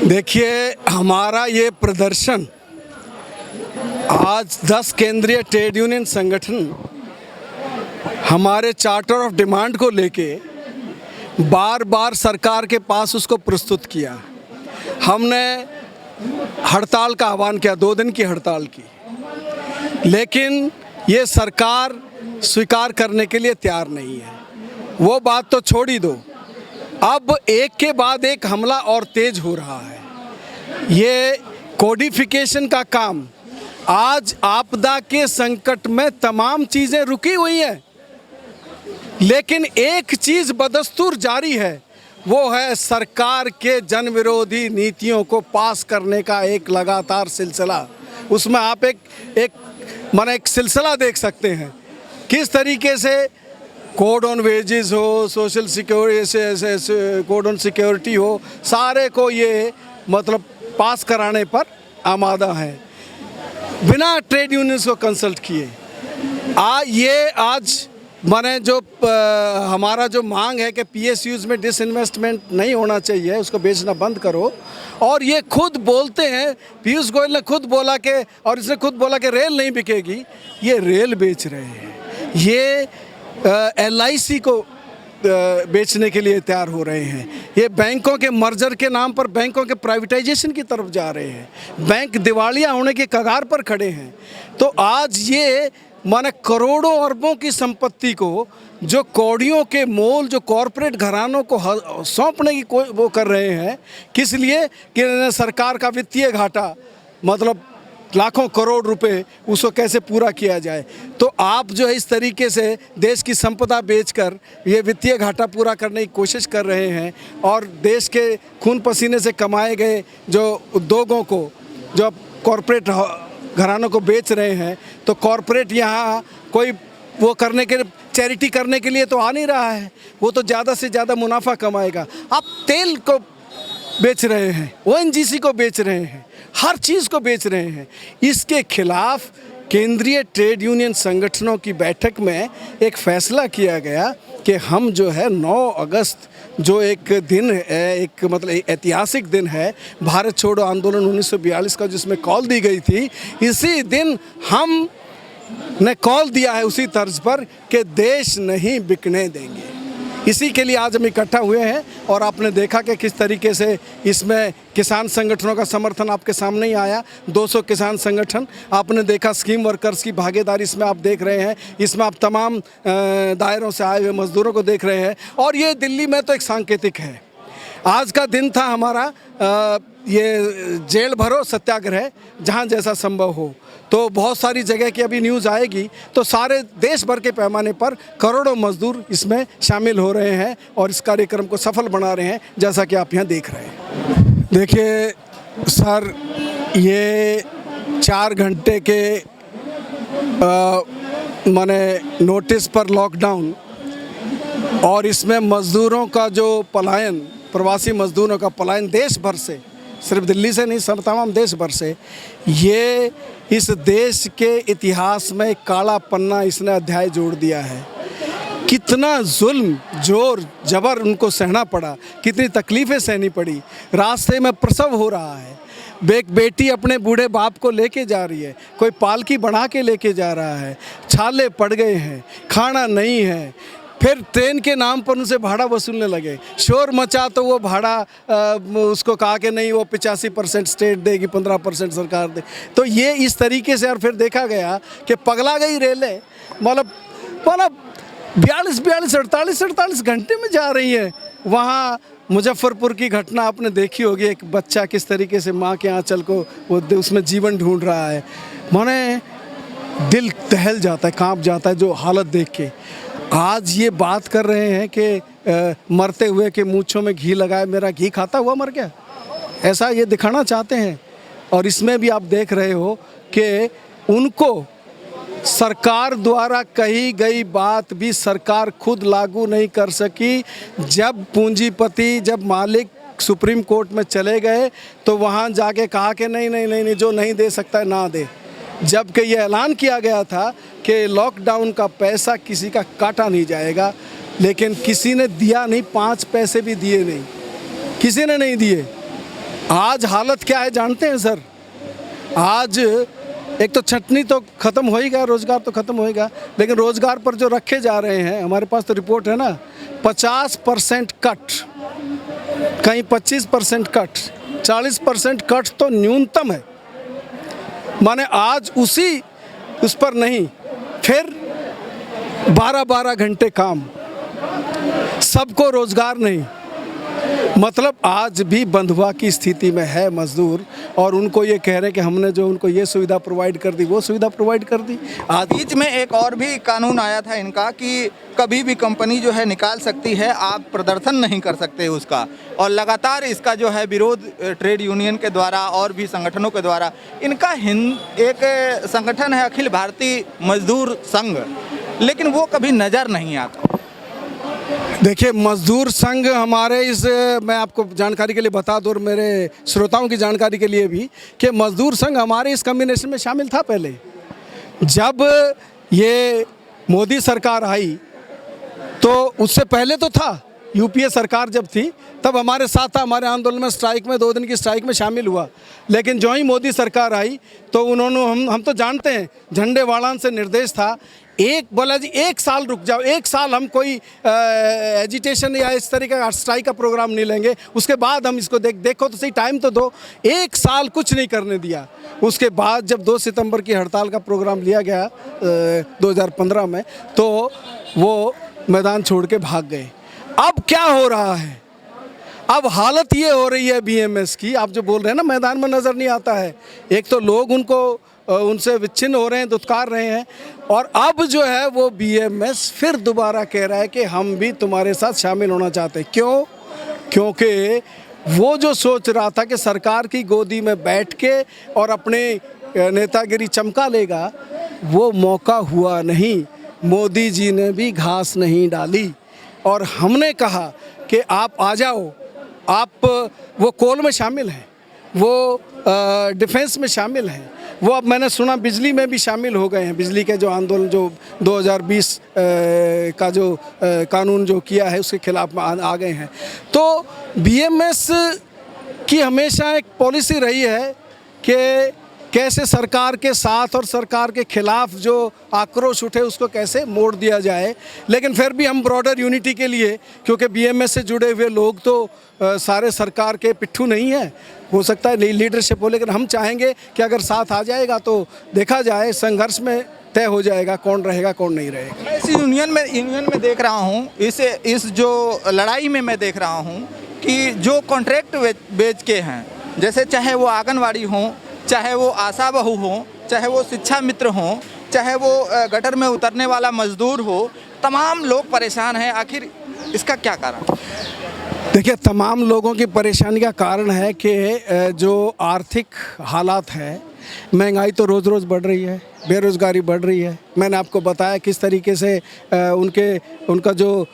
देखिए, हमारा ये प्रदर्शन आज 10 केंद्रीय ट्रेड यूनियन संगठन हमारे चार्टर ऑफ डिमांड को लेके बार बार सरकार के पास उसको प्रस्तुत किया। हमने हड़ताल का आह्वान किया, 2 दिन की हड़ताल की, लेकिन ये सरकार स्वीकार करने के लिए तैयार नहीं है। वो बात तो छोड़ ही दो, अब एक के बाद एक हमला और तेज हो रहा है। ये कोडिफिकेशन का काम, आज आपदा के संकट में तमाम चीज़ें रुकी हुई हैं, लेकिन एक चीज़ बदस्तूर जारी है, वो है सरकार के जन विरोधी नीतियों को पास करने का एक लगातार सिलसिला। उसमें आप एक सिलसिला देख सकते हैं, किस तरीके से कोड ऑन वेजेस हो, social security, code on security हो, सारे को ये पास कराने पर आमादा है बिना ट्रेड यूनियंस को कंसल्ट किए। आज हमारा जो मांग है कि पीएसयूज में डिसइन्वेस्टमेंट नहीं होना चाहिए, उसको बेचना बंद करो। और ये खुद बोलते हैं, पीयूष गोयल ने खुद बोला कि, और इसने खुद बोला कि रेल नहीं बिकेगी। ये रेल बेच रहे हैं, ये LIC को बेचने के लिए तैयार हो रहे हैं, ये बैंकों के मर्जर के नाम पर बैंकों के प्राइवेटाइजेशन की तरफ जा रहे हैं, बैंक दिवालिया होने के कगार पर खड़े हैं। तो आज ये करोड़ों अरबों की संपत्ति को, जो कौड़ियों के मोल जो कॉरपोरेट घरानों को सौंपने की वो कर रहे हैं, किस लिए कि सरकार का वित्तीय घाटा लाखों करोड़ रुपए, उसको कैसे पूरा किया जाए। तो आप जो है इस तरीके से देश की संपदा बेचकर ये वित्तीय घाटा पूरा करने की कोशिश कर रहे हैं, और देश के खून पसीने से कमाए गए जो उद्योगों को, जो कॉरपोरेट घरानों को बेच रहे हैं, तो कॉरपोरेट यहाँ कोई वो करने के, चैरिटी करने के लिए तो आ नहीं रहा है, वो तो ज़्यादा से ज़्यादा मुनाफा कमाएगा। आप तेल को बेच रहे हैं, ONGC को बेच रहे हैं, हर चीज़ को बेच रहे हैं। इसके खिलाफ केंद्रीय ट्रेड यूनियन संगठनों की बैठक में एक फैसला किया गया कि हम जो है 9 अगस्त जो एक दिन है, एक ऐतिहासिक दिन है, भारत छोड़ो आंदोलन 1942 का जिसमें कॉल दी गई थी, इसी दिन हम ने कॉल दिया है उसी तर्ज पर कि देश नहीं बिकने देंगे। इसी के लिए आज हम इकट्ठा हुए हैं, और आपने देखा कि किस तरीके से इसमें किसान संगठनों का समर्थन आपके सामने ही आया। 200 किसान संगठन, आपने देखा स्कीम वर्कर्स की भागीदारी इसमें आप देख रहे हैं, इसमें आप तमाम दायरों से आए हुए मज़दूरों को देख रहे हैं। और ये दिल्ली में तो एक सांकेतिक है, आज का दिन था हमारा ये जेल भरो सत्याग्रह, जहाँ जैसा संभव हो। तो बहुत सारी जगह की अभी न्यूज़ आएगी, तो सारे देश भर के पैमाने पर करोड़ों मजदूर इसमें शामिल हो रहे हैं और इस कार्यक्रम को सफल बना रहे हैं, जैसा कि आप यहाँ देख रहे हैं। देखिए सर, ये 4 घंटे के नोटिस पर लॉकडाउन, और इसमें मज़दूरों का जो पलायन, प्रवासी मज़दूरों का पलायन देश भर से, सिर्फ दिल्ली से नहीं, सब तमाम देश भर से, ये इस देश के इतिहास में काला पन्ना इसने अध्याय जोड़ दिया है। कितना जुल्म, जोर जबर उनको सहना पड़ा, कितनी तकलीफ़ें सहनी पड़ी, रास्ते में प्रसव हो रहा है, एक बेटी अपने बूढ़े बाप को लेके जा रही है, कोई पालकी बढ़ा के लेके जा रहा है, छाले पड़ गए हैं, खाना नहीं है, फिर ट्रेन के नाम पर उनसे भाड़ा वसूलने लगे, शोर मचा तो वो भाड़ा उसको कहा कि नहीं, वो 85% स्टेट देगी, 15% सरकार दे। तो ये इस तरीके से, और फिर देखा गया कि पगला गई रेलें, 42 48 घंटे में जा रही है। वहाँ मुजफ्फरपुर की घटना आपने देखी होगी, एक बच्चा किस तरीके से माँ के आंचल को वो उसमें जीवन ढूंढ रहा है। दिल दहल जाता है, काँप जाता है जो हालत देख के। आज ये बात कर रहे हैं कि मरते हुए के मूँछों में घी लगाए, मेरा घी खाता हुआ मर गया, ऐसा ये दिखाना चाहते हैं। और इसमें भी आप देख रहे हो कि उनको सरकार द्वारा कही गई बात भी सरकार खुद लागू नहीं कर सकी। जब पूंजीपति, जब मालिक सुप्रीम कोर्ट में चले गए, तो वहाँ जाके कहा कि नहीं, जो नहीं दे सकता है ना दे। जबकि ये ऐलान किया गया था कि लॉकडाउन का पैसा किसी का काटा नहीं जाएगा, लेकिन किसी ने दिया नहीं, 5 पैसे भी दिए नहीं, किसी ने नहीं दिए। आज हालत क्या है जानते हैं सर? आज एक तो छटनी तो ख़त्म होएगा, रोज़गार तो ख़त्म होएगा, लेकिन रोज़गार पर जो रखे जा रहे हैं, हमारे पास तो रिपोर्ट है ना, 50% कट, कहीं 25% कट, 40% कट तो न्यूनतम है। माने आज उस पर नहीं, फिर 12-12 घंटे काम, सबको रोज़गार नहीं। मतलब आज भी बंधुआ की स्थिति में है मजदूर, और उनको ये कह रहे हैं कि हमने जो उनको ये सुविधा प्रोवाइड कर दी, वो सुविधा प्रोवाइड कर दी। आज बीच में एक और भी कानून आया था इनका कि कभी भी कंपनी जो है निकाल सकती है, आप प्रदर्शन नहीं कर सकते उसका, और लगातार इसका जो है विरोध ट्रेड यूनियन के द्वारा और भी संगठनों के द्वारा। इनका एक संगठन है अखिल भारतीय मजदूर संघ, लेकिन वो कभी नज़र नहीं आता। देखिए, मजदूर संघ हमारे मैं आपको जानकारी के लिए बता दूँ और मेरे श्रोताओं की जानकारी के लिए भी, कि मजदूर संघ हमारे इस कम्बिनेशन में शामिल था पहले। जब ये मोदी सरकार आई तो उससे पहले तो था, यूपीए सरकार जब थी तब हमारे साथ था, हमारे आंदोलन में, स्ट्राइक में, 2 दिन की स्ट्राइक में शामिल हुआ। लेकिन जो ही मोदी सरकार आई तो उन्होंने, हम तो जानते हैं, झंडे वाड़ान से निर्देश था, बोला जी 1 साल रुक जाओ, 1 साल हम कोई एजिटेशन या इस तरीके का स्ट्राइक का प्रोग्राम नहीं लेंगे, उसके बाद हम इसको देखो तो सही, टाइम तो दो। 1 साल कुछ नहीं करने दिया। उसके बाद जब 2 सितंबर की हड़ताल का प्रोग्राम लिया गया 2015 में, तो वो मैदान छोड़ के भाग गए। अब क्या हो रहा है? अब हालत ये हो रही है बीएमएस की, आप जो बोल रहे हैं ना, मैदान में नज़र नहीं आता है। एक तो लोग उनसे विच्छिन्न हो रहे हैं, दुत्कार रहे हैं, और अब जो है वो बीएमएस फिर दोबारा कह रहा है कि हम भी तुम्हारे साथ शामिल होना चाहते हैं। क्यों? क्योंकि वो जो सोच रहा था कि सरकार की गोदी में बैठ के और अपने नेतागिरी चमका लेगा, वो मौका हुआ नहीं। मोदी जी ने भी घास नहीं डाली, और हमने कहा कि आप आ जाओ, आप वो कोल में शामिल हैं, वो डिफेंस में शामिल हैं, वो अब मैंने सुना बिजली में भी शामिल हो गए हैं। बिजली के जो आंदोलन, जो 2020 का जो कानून जो किया है, उसके खिलाफ आ गए हैं। तो बीएमएस की हमेशा एक पॉलिसी रही है कि कैसे सरकार के साथ और सरकार के खिलाफ जो आक्रोश उठे उसको कैसे मोड़ दिया जाए। लेकिन फिर भी हम ब्रॉडर यूनिटी के लिए, क्योंकि बीएमएस से जुड़े हुए लोग तो सारे सरकार के पिट्ठू नहीं हैं, हो सकता है लीडरशिप हो, लेकिन हम चाहेंगे कि अगर साथ आ जाएगा तो देखा जाए, संघर्ष में तय हो जाएगा कौन रहेगा कौन नहीं रहेगा। मैं इस यूनियन में देख रहा हूँ, इस जो लड़ाई में मैं देख रहा हूँ कि जो कॉन्ट्रैक्ट बेच के हैं, जैसे चाहे वो आंगनवाड़ी हों, चाहे वो आशा बहू हो, चाहे वो शिक्षा मित्र हो, चाहे वो गटर में उतरने वाला मजदूर हो, तमाम लोग परेशान हैं। आखिर इसका क्या कारण? देखिए, तमाम लोगों की परेशानी का कारण है कि जो आर्थिक हालात है, महंगाई तो रोज़ रोज़ बढ़ रही है, बेरोज़गारी बढ़ रही है। मैंने आपको बताया किस तरीके से उनका जो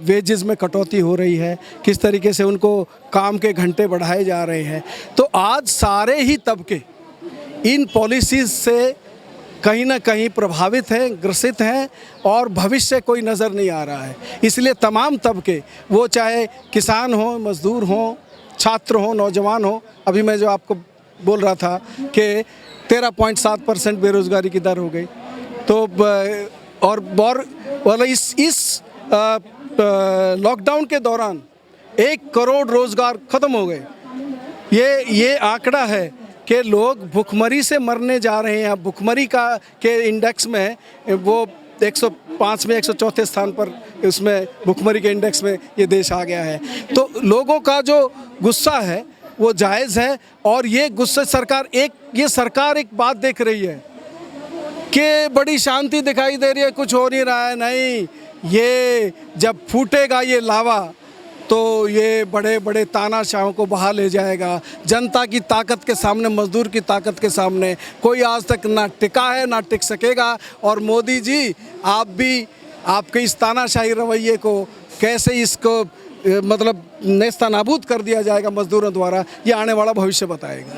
वेजेस में कटौती हो रही है, किस तरीके से उनको काम के घंटे बढ़ाए जा रहे हैं। तो आज सारे ही तबके इन पॉलिसीज़ से कहीं ना कहीं प्रभावित हैं, ग्रसित हैं, और भविष्य कोई नज़र नहीं आ रहा है। इसलिए तमाम तबके, वो चाहे किसान हो, मज़दूर हो, छात्र हो, नौजवान हो, अभी मैं जो आपको बोल रहा था कि 13.7% बेरोज़गारी की दर हो गई, तो और इस लॉकडाउन के दौरान 1 करोड़ रोज़गार ख़त्म हो गए। ये आंकड़ा है कि लोग भुखमरी से मरने जा रहे हैं। भुखमरी के इंडेक्स में वो 105 में 104 स्थान पर, उसमें भुखमरी के इंडेक्स में ये देश आ गया है। तो लोगों का जो गुस्सा है वो जायज़ है, और ये गुस्से सरकार एक बात देख रही है कि बड़ी शांति दिखाई दे रही है, कुछ हो नहीं रहा है। नहीं, ये जब फूटेगा ये लावा, तो ये बड़े बड़े तानाशाहों को बहा ले जाएगा। जनता की ताकत के सामने, मजदूर की ताकत के सामने कोई आज तक ना टिका है, ना टिक सकेगा। और मोदी जी, आप भी आपके इस तानाशाही रवैये को कैसे इसको मतलब नेस्तनाबूद कर दिया जाएगा मजदूरों द्वारा, ये आने वाला भविष्य बताएगा।